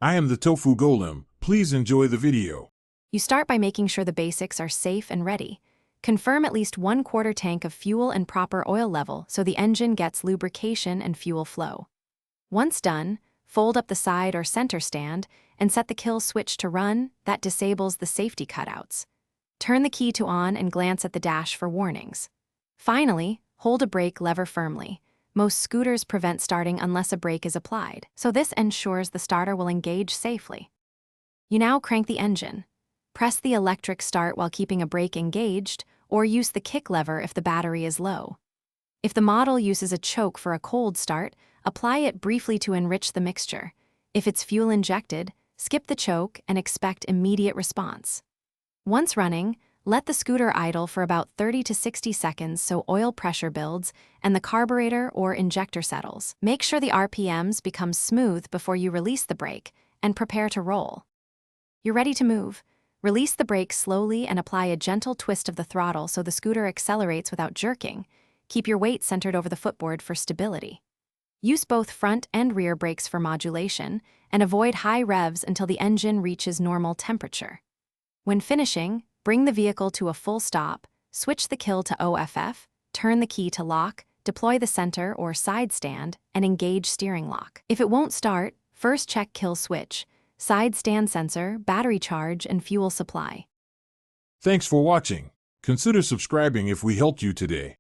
I am the Tofu Golem. Please enjoy the video. You start by making sure the basics are safe and ready. Confirm at least 1/4 tank of fuel and proper oil level so the engine gets lubrication and fuel flow. Once done, fold up the side or center stand and set the kill switch to run. That disables the safety cutouts. Turn the key to on and glance at the dash for warnings. Finally, hold a brake lever firmly. Most scooters prevent starting unless a brake is applied, so this ensures the starter will engage safely. You now crank the engine. Press the electric start while keeping a brake engaged, or use the kick lever if the battery is low. If the model uses a choke for a cold start, apply it briefly to enrich the mixture. If it's fuel injected, skip the choke and expect immediate response. Once running, let the scooter idle for about 30 to 60 seconds so oil pressure builds and the carburetor or injector settles. Make sure the RPMs become smooth before you release the brake and prepare to roll. You're ready to move. Release the brake slowly and apply a gentle twist of the throttle so the scooter accelerates without jerking. Keep your weight centered over the footboard for stability. Use both front and rear brakes for modulation and avoid high revs until the engine reaches normal temperature. When finishing, bring the vehicle to a full stop, switch the kill to OFF, turn the key to lock, deploy the center or side stand, and engage steering lock. If it won't start, first check kill switch, side stand sensor, battery charge, and fuel supply. Thanks for watching. Consider subscribing if we helped you today.